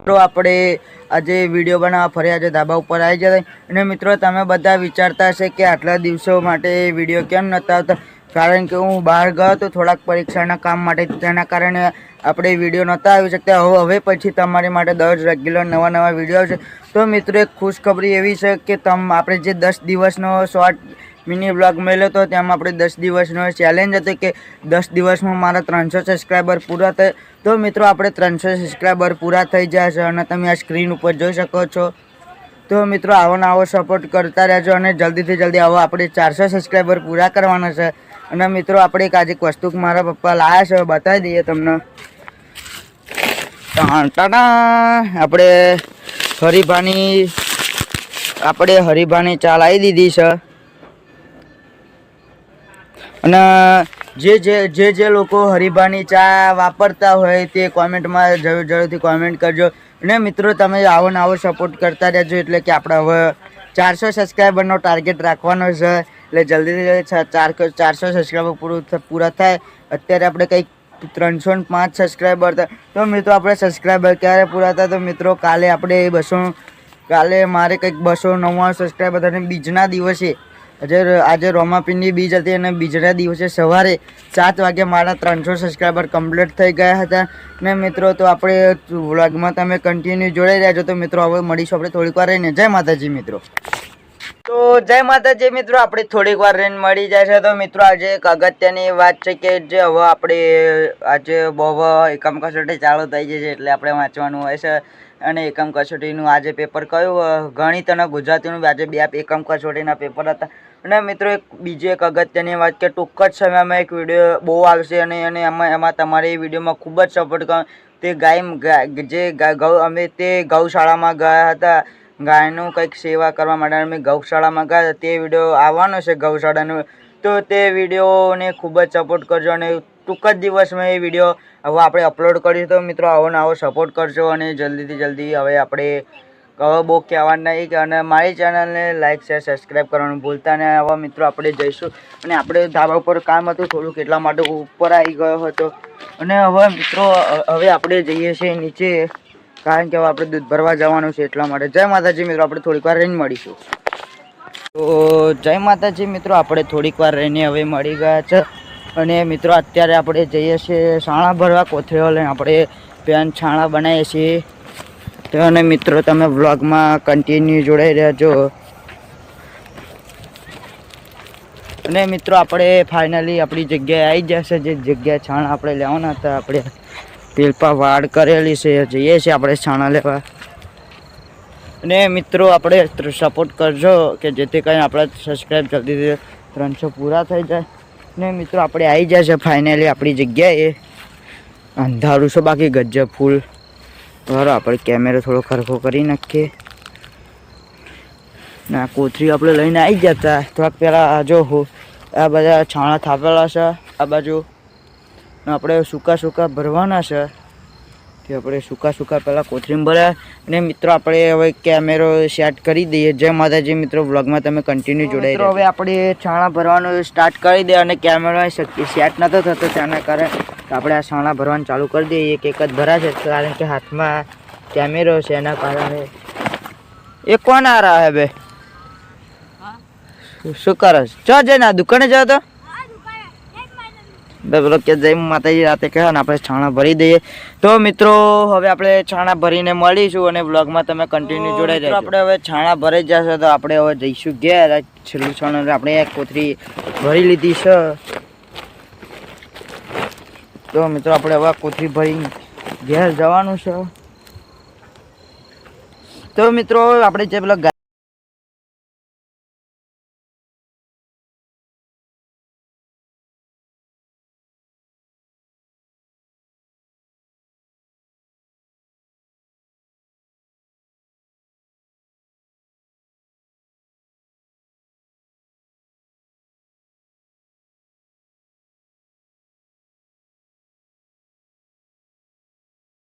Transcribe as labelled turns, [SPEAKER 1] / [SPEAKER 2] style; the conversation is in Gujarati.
[SPEAKER 1] મિત્રો આપણે આજે વિડીયો બનાવવા ફરી આજે ધાબા ઉપર આવી જાય અને મિત્રો તમે બધા વિચારતા હશે કે આટલા દિવસો માટે વિડીયો કેમ નહોતા આવતા, કારણ કે હું બહાર ગયો તો થોડાક પરીક્ષાના કામ માટે, તેના કારણે આપણે વિડીયો નહોતા આવી શકતા। હવે પછી તમારી માટે દરરોજ રેગ્યુલર નવા વિડીયો આવશે। તો મિત્રો એક ખુશખબરી એવી છે કે આપણે જે 10 દિવસનો શોર્ટ મિની બ્લોગ મળ્યો હતો તેમાં આપણે 10 દિવસનો ચેલેન્જ હતો કે 10 દિવસમાં મારા 300 સબસ્ક્રાઈબર પૂરા થાય। તો મિત્રો આપણે 300 સબસ્ક્રાઈબર પૂરા થઈ ગયા છે અને તમે આ સ્ક્રીન ઉપર જોઈ શકો છો। તો મિત્રો આવો સપોર્ટ કરતા રહેજો અને જલ્દીથી જલ્દી આવો આપણે 400 સબસ્ક્રાઈબર પૂરા કરવાના છે। અને મિત્રો આપણે એક આજે વસ્તુ મારા પપ્પા લાવ્યા છે, બતાવી દઈએ તમને। આપણે હરીભાની ચા લાવી દીધી છે અને જે લોકો હરીભાની ચા વાપરતા હોય તે કોમેન્ટમાં જરૂરથી કોમેન્ટ કરજો। અને મિત્રો તમે આવો સપોર્ટ કરતા રહેજો, એટલે કે આપણે હવે 400 સબસ્ક્રાઈબરનો ટાર્ગેટ રાખવાનો છે, એટલે જલ્દીથી જલ્દી 400 સબસ્ક્રાઈબર પૂરા થાય। અત્યારે આપણે કંઈક 305 સબસ્ક્રાઈબર થાય। તો મિત્રો આપણે સબસ્ક્રાઈબર ક્યારે પૂરા થાય? તો મિત્રો કાલે મારે કંઈક 299 સબસ્ક્રાઈબર થાય અને બીજના દિવસે આજે રોમાપીરની બીજ હતી અને બીજના દિવસે સવારે 7 વાગે મારા 300 સબસ્ક્રાઈબર કમ્પ્લીટ થઈ ગયા હતા। ને મિત્રો તો આપણે વ્લોગમાં તમે કન્ટિન્યુ જોડાઈ રહ્યા છો। તો મિત્રો હવે મળીશું આપણે થોડીક વાર રહીને। જય માતાજી મિત્રો। તો જય માતાજી મિત્રો, આપણે થોડીક વાર રહીને મળી જાય છે। તો મિત્રો આજે એક અગત્યની વાત છે કે જે હવે આપણે આજે બહુ એકમ કસોટી ચાલુ થઈ ગઈ છે, એટલે આપણે વાંચવાનું હોય છે। અને એકમ કસોટીનું આજે પેપર કયું? ગણિત અને ગુજરાતીનું આજે 2 એકમ કસોટીના પેપર હતા। અને મિત્રો બીજી એક અગત્યની વાત કે ટૂંક જ સમયમાં એક વિડીયો બહુ આવશે અને એમાં તમારે એ વિડીયોમાં ખૂબ જ સપોર્ટ કરો। તે ગૌશાળામાં ગયા હતા, ગાયનું કંઈક સેવા કરવા માટે અમે ગૌશાળામાં ગયા હતા, તે વિડીયો આવવાનો છે ગૌશાળાનો। તો તે વિડીયોને ખૂબ જ સપોર્ટ કરજો અને ટૂંક જ દિવસમાં એ વિડીયો હવે આપણે અપલોડ કરીશું। તો મિત્રો આવો સપોર્ટ કરજો અને જલ્દીથી જલ્દી હવે આપણે બહુ કહેવાનું નહીં કે અને મારી ચેનલને લાઇક શેર સબસ્ક્રાઈબ કરવાનું ભૂલતા નહીં। આવા મિત્રો આપણે જઈશું અને આપણે ધાબા ઉપર કામ હતું થોડુંક, એટલા માટે ઉપર આવી ગયો હતો। અને હવે મિત્રો હવે આપણે જઈએ છીએ નીચે, કારણ કે હવે આપણે દૂધ ભરવા જવાનું છે એટલા માટે। જય માતાજી મિત્રો, આપણે થોડીક વાર રહીને મળીશું। તો જય માતાજી મિત્રો, આપણે થોડીક વાર રહીને હવે મળી ગયા છે અને મિત્રો અત્યારે આપણે જઈએ છીએ છાણા ભરવા। કોથળીઓ લઈને આપણે પેન છાણા બનાવીએ છીએ। અને મિત્રો તમે વ્લોગમાં કન્ટિન્યુ જોડાઈ રહેજો। અને મિત્રો આપણે ફાઇનલી આપણી જગ્યાએ આવી જશે, જે જગ્યાએ છાણા આપણે લેવાના હતા, આપણે પેલપા વાડ કરેલી છે, જઈએ છીએ આપણે છાણા લેવા। અને મિત્રો આપણે સપોર્ટ કરજો કે જેથી કરીને આપણા સબસ્ક્રાઈબ જલ્દીથી 300 પૂરા થઈ જાય। ને મિત્રો આપણે આવી જશે ફાઇનલી આપણી જગ્યાએ। અંધારું છે બાકી ગજ્જબ ફૂલ। બરાબર, આપણે કેમેરો થોડો ખરખો કરી નાખીએ ને આ કોથળી આપણે લઈને આવી જતા। થોડાક પહેલાં જો આ બધા છાણા થાપેલા છે આ બાજુ, આપણે સૂકા ભરવાના છે, તે આપણે સૂકા પહેલાં કોથળીમાં ભર્યા। અને મિત્રો આપણે હવે કેમેરો સેટ કરી દઈએ। જય માતાજી મિત્રો, વ્લોગમાં તમે કન્ટિન્યુ જોડાઈ રહ્યો। હવે આપણે છાણા ભરવાનું સ્ટાર્ટ કરી દઈએ અને કેમેરો સેટ નહોતો થતો, તેના કારણે આપણે આ છાણા ભરવાનું ચાલુ કરી દઈએ। એક જ ભરાશે કારણ કે હાથમાં કેમેરો છે એના કારણે। એ કોણ આ રહ્યા હે બે? શું કરે? ચો જઈને આ દુકાને જાઓ તો બોલો કે જય માતાજી રાતે કહે ને આપણે છાણા ભરી દઈએ। તો મિત્રો હવે આપણે છાણા ભરીને મળીશું અને બ્લોગમાં તમે કન્ટિન્યુ જોડાઈ રહેજો। આપણે હવે છાણા ભરાઈ જશે તો આપણે હવે જઈશું ઘેર। છેલ્લું છાણા આપણે એક કોથળી ભરી લીધી છે। તો મિત્રો આપણે હવે કોથળી ભરી ઘેર જવાનું છે। તો મિત્રો આપણે જે પેલા